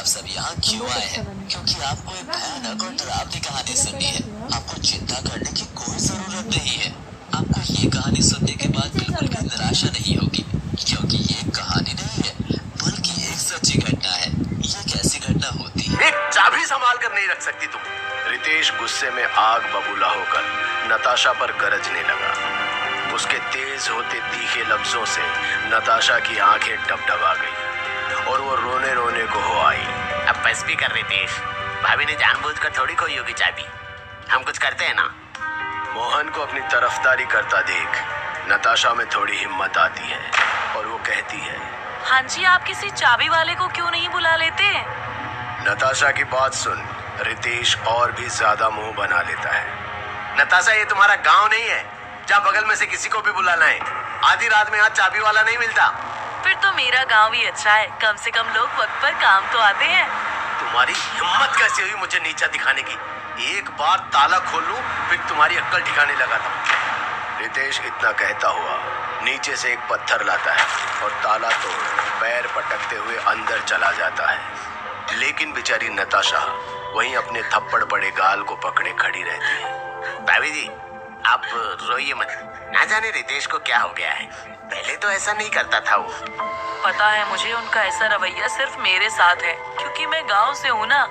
सब यहाँ क्यों आए हैं? क्योंकि आपको एक भयानक और डरावनी कहानी सुननी है। आपको चिंता करने की कोई जरूरत नहीं है। आपको ये कहानी सुनने के बाद बिल्कुल भी निराशा नहीं होगी, क्योंकि ये कहानी नहीं है बल्कि एक सच्ची घटना है। ये कैसी घटना होती है? एक चाबी संभाल कर नहीं रख सकती तुम। रितेश गुस्से में आग बबूला होकर नताशा पर गरजने लगा। उसके तेज होते तीखे लफ्जों से नताशा की आंखें डबडबा गई और वो रोने रोने को हो आई। अब बस भी कर रितेश, भाभी ने जानबूझकर थोड़ी खोई होगी चाबी। हम कुछ करते हैं ना। मोहन को अपनी तरफदारी करता देख नताशा में थोड़ी हिम्मत आती है और वो कहती है, हाँ जी, आप किसी चाबी वाले को क्यों नहीं बुला लेते? नताशा की बात सुन रितेश और भी ज्यादा मुंह बना लेता है। नताशा, ये तुम्हारा गांव नहीं है, जा बगल में से किसी को भी बुला लाएं। आधी रात में यहाँ चाबी वाला नहीं मिलता। फिर तो मेरा गांव ही अच्छा है, कम से कम लोग वक्त पर काम तो आते हैं। तुम्हारी हिम्मत कैसे हुई मुझे नीचा दिखाने की? एक बार ताला खोल लूं फिर तुम्हारी अक्ल ठिकाने लगाता हूं। रितेश इतना कहता हुआ नीचे से एक पत्थर लाता है और ताला तोड़ पैर पटकते हुए अंदर चला जाता है। लेकिन बेचारी नताशा वहीं अपने थप्पड़ पड़े गाल को पकड़े खड़ी रहती है। भाभी जी, आप रोइए मत। ना जाने रितेश को क्या हो गया है, पहले तो ऐसा नहीं करता था वो। पता है मुझे, उनका ऐसा रवैया सिर्फ मेरे साथ है, क्योंकि मैं गांव से हूँ ना,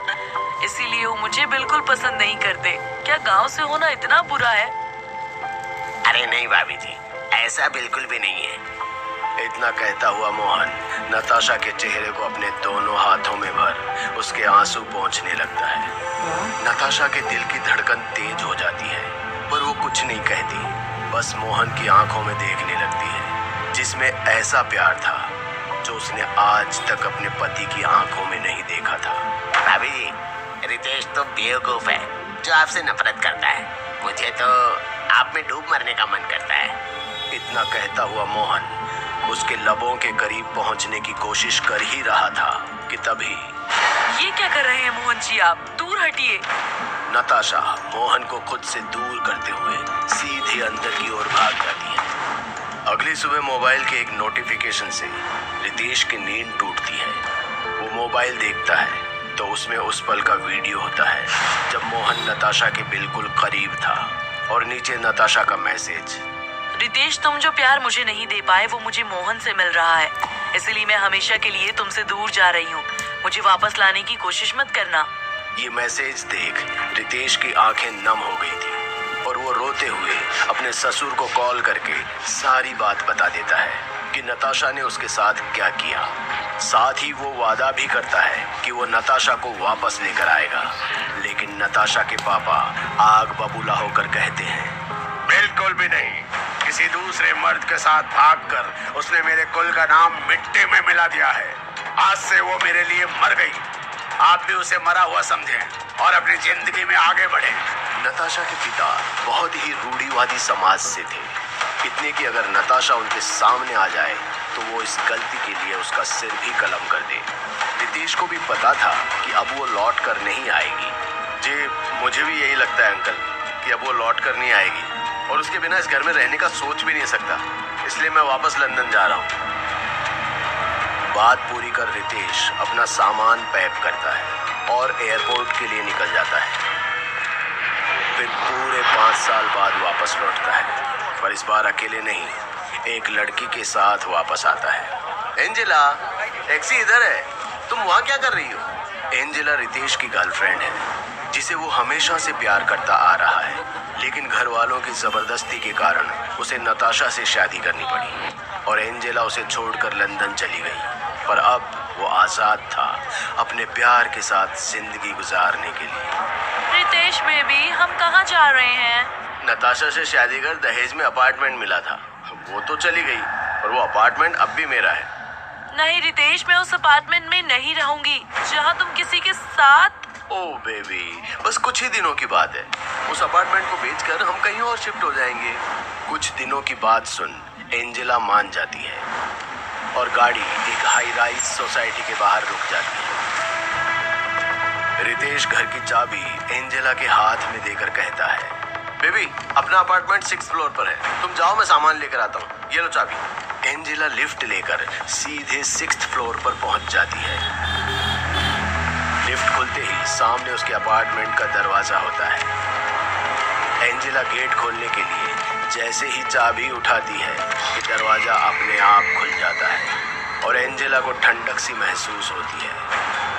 इसीलिए वो मुझे बिल्कुल पसंद नहीं करते। क्या गांव से होना इतना बुरा है? अरे नहीं भाभी जी, ऐसा बिल्कुल भी नहीं है। इतना कहता हुआ मोहन नताशा के चेहरे को अपने दोनों हाथों में भर उसके आंसू पोंछने लगता है। नताशा के दिल की धड़कन तेज हो जाती है, पर वो कुछ नहीं कहती, बस मोहन की आंखों में देखने लगती है जिसमें ऐसा प्यार था जो उसने आज तक अपने पति की आंखों में नहीं देखा था। भाभी जी, रितेश तो बेवकूफ है जो आपसे नफरत करता है। मुझे तो आप में डूब मरने का मन करता है। इतना कहता हुआ मोहन उसके लबों के करीब पहुंचने की कोशिश कर ही रहा था कि तभी ये क्या कर रहे हैं मोहन जी, आप दूर हटिए। नताशा मोहन को खुद से दूर करते हुए सीधे अंदर की ओर भाग जाती है। अगली सुबह मोबाइल के एक नोटिफिकेशन से रितेश की नींद टूटती है। वो मोबाइल देखता है तो उसमें उस पल का वीडियो होता है जब मोहन नताशा के बिल्कुल करीब था और नीचे नताशा का मैसेज, रितेश, तुम जो प्यार मुझे नहीं दे पाए वो मुझे मोहन से मिल रहा है, इसलिए मैं हमेशा के लिए तुमसे दूर जा रही हूँ। मुझे वापस लाने की कोशिश मत करना। ये मैसेज देख रितेश की आंखें नम हो गई थी और वो रोते हुए अपने ससुर को कॉल करके सारी बात बता देता है कि नताशा ने उसके साथ क्या किया। साथ ही वो वादा भी करता है कि वो नताशा को वापस लेकर आएगा। लेकिन नताशा के पापा आग बबूला होकर कहते हैं, बिल्कुल भी नहीं। किसी दूसरे मर्द के साथ भागकर उसने मेरे कुल का नाम मिट्टी में मिला दिया है। आज से वो मेरे लिए मर गई। आप भी उसे मरा हुआ समझें और अपनी जिंदगी में आगे बढ़े। नताशा के पिता बहुत ही रूढ़िवादी समाज से थे, इतने कि अगर नताशा उनके सामने आ जाए तो वो इस गलती के लिए उसका सिर भी कलम कर दे। रितेश को भी पता था कि अब वो लौट कर नहीं आएगी। जी, मुझे भी यही लगता है अंकल कि अब वो लौट कर नहीं आएगी और उसके बिना इस घर में रहने का सोच भी नहीं सकता, इसलिए मैं वापस लंदन जा रहा हूँ। बात पूरी कर रितेश अपना सामान पैक करता है और एयरपोर्ट के लिए निकल जाता है। फिर पूरे 5 साल बाद वापस लौटता है, पर इस बार अकेले नहीं, एक लड़की के साथ वापस आता है। एंजेला, टैक्सी इधर है, तुम वहाँ क्या कर रही हो? एंजेला रितेश की गर्लफ्रेंड है जिसे वो हमेशा से प्यार करता आ रहा है, लेकिन घर वालों की जबरदस्ती के कारण उसे नताशा से शादी करनी पड़ी और एंजेला उसे छोड़कर लंदन चली गई। पर अब वो आजाद था अपने प्यार के साथ जिंदगी गुजारने के लिए। रितेश बेबी, हम कहाँ जा रहे हैं? नताशा से शादी कर दहेज में अपार्टमेंट मिला था, वो तो चली गई और वो अपार्टमेंट अब भी मेरा है। नहीं रितेश, मैं उस अपार्टमेंट में नहीं रहूंगी जहाँ तुम किसी के साथ। ओ बेबी, बस कुछ ही दिनों की बात है। उस अपार्टमेंट को बेचकर हम कहीं और शिफ्ट हो जाएंगे। कुछ दिनों की बात सुन एंजेला मान जाती है और गाड़ी एक हाई राइज सोसाइटी के बाहर रुक जाती है। रितेश घर की चाबी एंजेला के हाथ में देकर कहता है, बेबी अपना अपार्टमेंट 6th फ्लोर पर है, तुम जाओ मैं सामान लेकर आता हूँ, ये लो चाबी। एंजेला लिफ्ट लेकर सीधे 6th फ्लोर पर पहुंच जाती है। सामने उसके अपार्टमेंट का दरवाजा होता है। एंजेला गेट खोलने के लिए जैसे ही चाबी उठाती है कि दरवाजा अपने आप खुल जाता है और एंजेला को ठंडक सी महसूस होती है।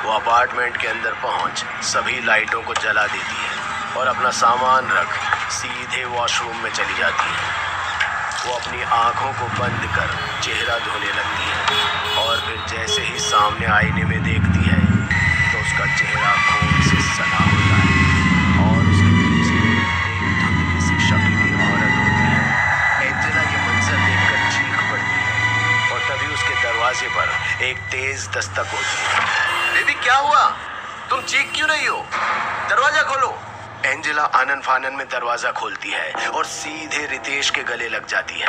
वो अपार्टमेंट के अंदर पहुंच सभी लाइटों को जला देती है और अपना सामान रख सीधे वॉशरूम में चली जाती है। वो अपनी आंखों को बंद कर चेहरा धोने लगती है और फिर जैसे ही सामने आईने में देखती है तो उसका चेहरा खून से सना होता है और उसके पीछे एक धुंधली सी शक्ल की औरत होती है। एंजेला ये मंजर देखकर चीख पड़ती है और तभी उसके दरवाजे पर एक तेज दस्तक होती है। बेबी क्या हुआ? तुम चीख क्यों रही हो? दरवाजा खोलो। एंजेला आनन फानन में दरवाजा खोलती है और सीधे रितेश के गले लग जाती है।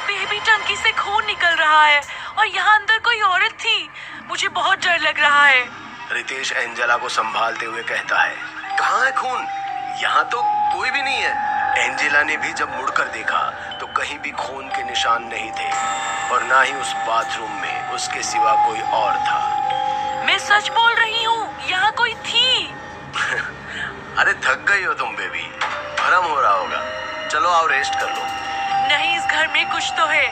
बेबी टंकी से खून निकल रहा है और यहाँ अंदर कोई औरत थी। मुझे बहुत डर लग रहा है। रितेश एंजेला को संभालते हुए कहता है, कहाँ है खून? यहाँ तो कोई भी नहीं है। एंजेला ने भी जब मुड़कर देखा तो कहीं भी खून के निशान नहीं थे और ना ही उस बाथरूम में उसके सिवा कोई और था। मैं सच बोल रही हूँ, यहाँ कोई थी। अरे थक गई हो तुम बेबी, भरम हो रहा होगा। चलो आओ रेस्ट कर लो। नहीं, इस घर में कुछ तो है।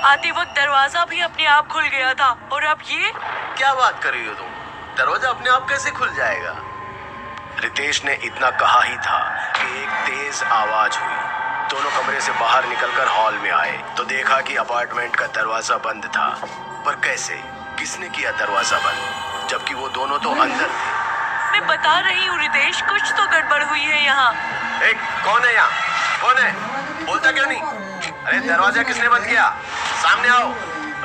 आते वक्त दरवाजा भी अपने आप खुल गया था और अब ये। क्या बात कर रही हो तुम? दरवाजा अपने आप कैसे खुल जाएगा? रितेश ने इतना कहा ही था कि एक तेज आवाज हुई। दोनों कमरे से बाहर निकलकर हॉल में आए तो देखा कि अपार्टमेंट का दरवाजा बंद था। पर कैसे? किसने किया दरवाजा बंद जबकि वो दोनों तो अंदर थे? मैं बता रही हूँ रितेश, कुछ तो गड़बड़ हुई है यहाँ। कौन है यहाँ? कौन है? बोलता क्यों नहीं? अरे दरवाजा किसने बंद किया? सामने आओ।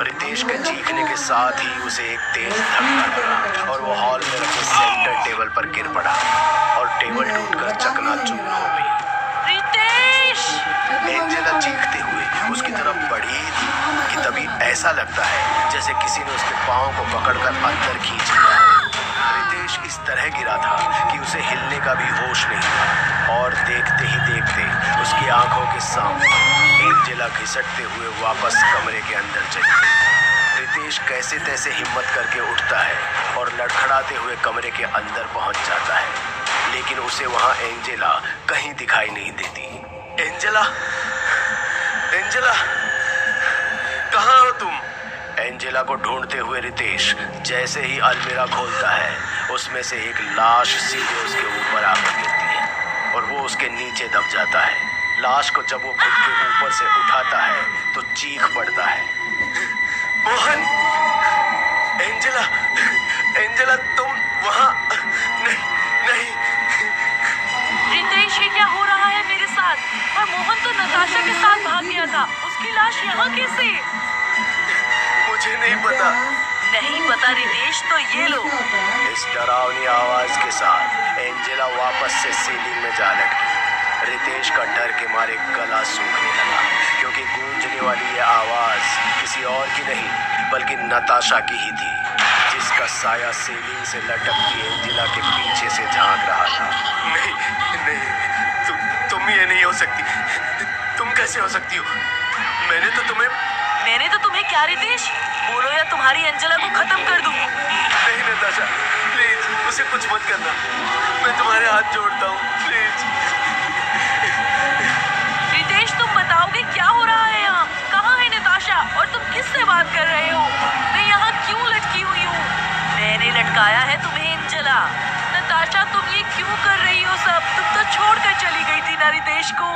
रितेश के चीखने के साथ ही उसे एक तेज धक्का लगा और वो हॉल में रखे सेंटर टेबल पर गिर पड़ा और टेबल टूटकर चकनाचूर हो गई। रितेश! एंजेला चीखते हुए उसकी तरफ बढ़ी कि तभी ऐसा लगता है जैसे किसी ने उसके पाँव को पकड़कर अंदर खींच लिया। रितेश इस तरह गिरा था कि उसे हिलने का भी होश नहीं था और देखते ही देखते उसकी आंखों के सामने एंजेला घिसटते हुए वापस कमरे के अंदर चली गई। रितेश कैसे तैसे हिम्मत करके उठता है और लड़खड़ाते हुए कमरे के अंदर पहुंच जाता है, लेकिन उसे वहां एंजेला कहीं दिखाई नहीं देती। एंजेला, एंजेला, कहाँ हो तुम? एंजेला को ढूंढते हुए रितेश जैसे ही अलमीरा खोलता है उसमें से एक लाश सीधे उसके ऊपर आकर गिरती है और वो उसके नीचे दब जाता है। लाश को जब वो खुद के ऊपर से उठाता है तो चीख पड़ता है, मोहन! एंजेला, एंजेला तुम वहाँ नहीं। रितेश, ये क्या हो रहा है मेरे साथ? और मोहन तो नताशा के साथ भाग गया था, उसकी लाश यहाँ कैसे? मुझे नहीं पता। नहीं पता रितेश? तो ये लो। इस डरावनी आवाज के साथ एंजेला वापस से सीलिंग में जा लटकी। रितेश का डर के मारे गला सूखने लगा क्योंकि गूंजने वाली ये आवाज किसी और की नहीं बल्कि नताशा की ही थी, जिसका साया सीलिंग से लटकती एंजेला के पीछे से झांक रहा था। नहीं, तुम ये नहीं हो सकती। तुम कैसे हो सकती हो? मैंने तो तुम्हें क्या रितेश? बोलो या तुम्हारी एंजेला को खत्म कर दूं। नहीं नताशा, प्लीज उसे कुछ मत करना। मैं तुम्हारे हाथ जोड़ता हूँ, प्लीज। रितेश, तुम बताओगे क्या हो रहा है यहाँ? कहाँ है नताशा और तुम किससे बात कर रहे हो? मैं यहाँ क्यों लटकी हुई हूँ? मैंने लटकाया है तुम्हें एंजेला। नताशा, तुम ये क्यों कर रही हो सब? तुम तो छोड़कर चली गई थी ना रितेश को।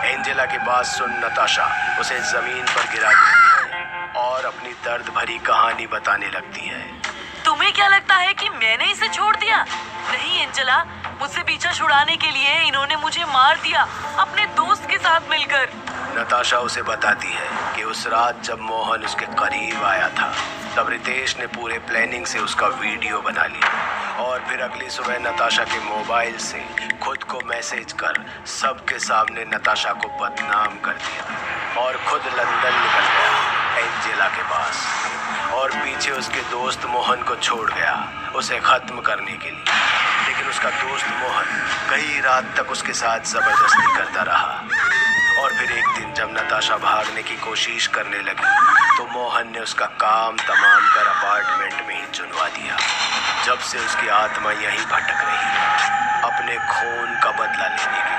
एंजेला की बात सुन नताशा उसे जमीन पर गिरा देती है और अपनी दर्द भरी कहानी बताने लगती है। तुम्हें क्या लगता है कि मैंने इसे छोड़ दिया? नहीं एंजेला, मुझसे पीछा छुड़ाने के लिए इन्होंने मुझे मार दिया अपने दोस्त के साथ मिलकर। नताशा उसे बताती है कि उस रात जब मोहन उसके करीब आया था तब रितेश ने पूरे प्लानिंग से उसका वीडियो बना लिया और फिर अगली सुबह नताशा के मोबाइल से खुद को मैसेज कर सबके सामने नताशा को बदनाम कर दिया और खुद लंदन निकल गया एंजेला के पास और पीछे उसके दोस्त मोहन को छोड़ गया उसे खत्म करने के लिए। लेकिन उसका दोस्त मोहन कई रात तक उसके साथ जबरदस्ती करता रहा और फिर एक दिन जब नताशा भागने की कोशिश करने लगी तो मोहन ने उसका काम तमाम कर अपार्टमेंट में ही चुनवा दिया। जब से उसकी आत्मा यहीं भटक रही है, अपने खून का बदला लेने के लिए,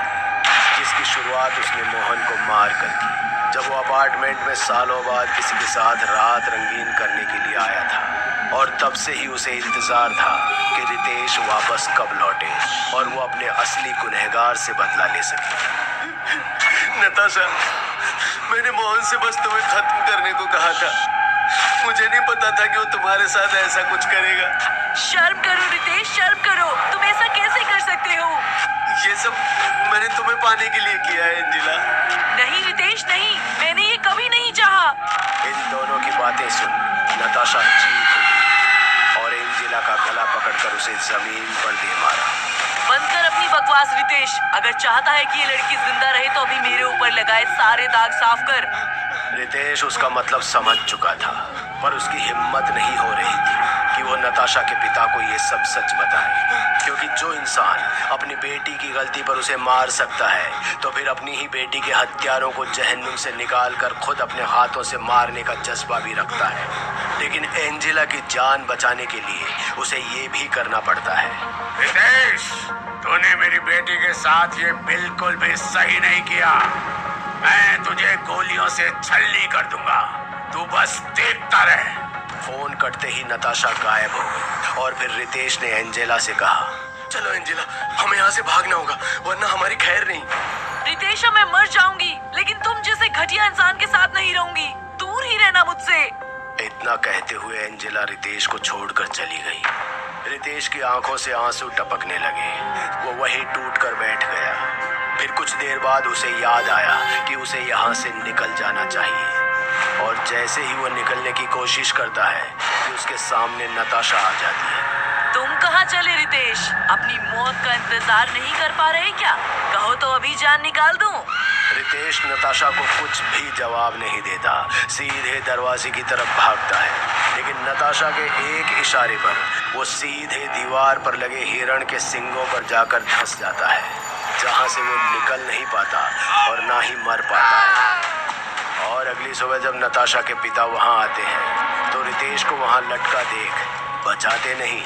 जिसकी शुरुआत उसने मोहन को मार कर की जब वो अपार्टमेंट में सालों बाद किसी के साथ रात रंगीन करने के लिए आया था। और तब से ही उसे इंतजार था कि रितेश वापस कब लौटे और वो अपने असली गुनहगार से बदला ले सके। नताशा, मैंने मोहन से बस तुम्हें खत्म करने को कहा था। मुझे नहीं पता था कि वो तुम्हारे साथ ऐसा कुछ करेगा। शर्म करो रितेश, शर्म करो। तुम ऐसा कैसे कर सकते हो? ये सब मैंने तुम्हें पाने के लिए किया है एंजेला। नहीं रितेश नहीं, मैंने ये कभी नहीं चाहा। इन दोनों की बातें सुन नताशा चीख उठी और एंजेला का गला पकड़कर उसे जमीन पर दे मारा। बंद कर अपनी बकवास रितेश। अगर चाहता है कि ये लड़की जिंदा रहे तो अभी मेरे ऊपर लगाए सारे दाग साफ कर। रितेश उसका मतलब समझ चुका था, पर उसकी हिम्मत नहीं हो रही थी कि वो नताशा के पिता को ये सब सच बताए, क्योंकि जो इंसान अपनी बेटी की गलती पर उसे मार सकता है तो फिर अपनी ही बेटी के हत्यारों को जहन्नुम से निकाल कर खुद अपने हाथों से मारने का जज्बा भी रखता है। लेकिन एंजेला की जान बचाने के लिए उसे ये भी करना पड़ता है। रितेश, तूने मेरी बेटी के साथ ये बिल्कुल भी सही नहीं किया। मैं तुझे गोलियों से छलनी कर दूंगा, तू बस देखता रह। फोन कटते ही नताशा गायब हो गई और फिर रितेश ने एंजेला से कहा, चलो एंजेला, हमें यहाँ से भागना होगा वरना हमारी खैर नहीं। रितेश मैं मर जाऊंगी, लेकिन तुम जैसे घटिया इंसान के साथ नहीं रहूंगी। दूर ही रहना मुझसे। इतना कहते हुए एंजेला रितेश को छोड़कर चली गई। रितेश की आंखों से आंसू टपकने लगे। वो वहीं टूटकर बैठ गया। फिर कुछ देर बाद उसे याद आया कि उसे यहाँ से निकल जाना चाहिए। और जैसे ही वो निकलने की कोशिश करता है कि उसके सामने नताशा आ जाती है। तुम कहाँ चले रितेश? अपनी मौत का इंतजार नहीं कर पा रहे क्या? कहो तो अभी जान निकाल दूं। रितेश नताशा को कुछ भी जवाब नहीं देता, सीधे दरवाजे की तरफ भागता है। लेकिन नताशा के एक इशारे पर वो सीधे दीवार पर लगे हिरण के सींगों पर जाकर धंस जाता है, जहाँ से वो निकल नहीं पाता और ना ही मर पाता है। और अगली सुबह जब नताशा के पिता वहाँ आते हैं तो रितेश को वहाँ लटका देख बचाते नहीं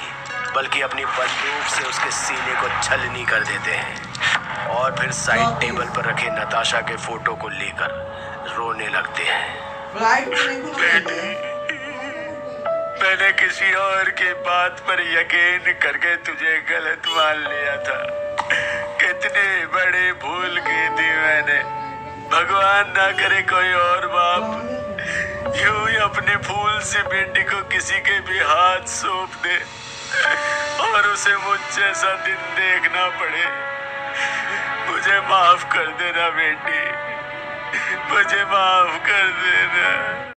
बल्कि अपनी बंदूक से उसके सीने को छलनी कर देते हैं और फिर साइड टेबल पर रखे नताशा के फोटो को लेकर रोने लगते हैं। मैंने किसी और की बात पर यकीन करके तुझे गलत मान लिया था। कितनी बड़ी भूल की थी मैंने। भगवान ना करे कोई और बाप यूं ही अपने फूल से बेटी को किसी के भी हाथ सौंप दे और उसे मुझ जैसा दिन देखना पड़े। मुझे माफ कर देना बेटी, मुझे माफ कर देना।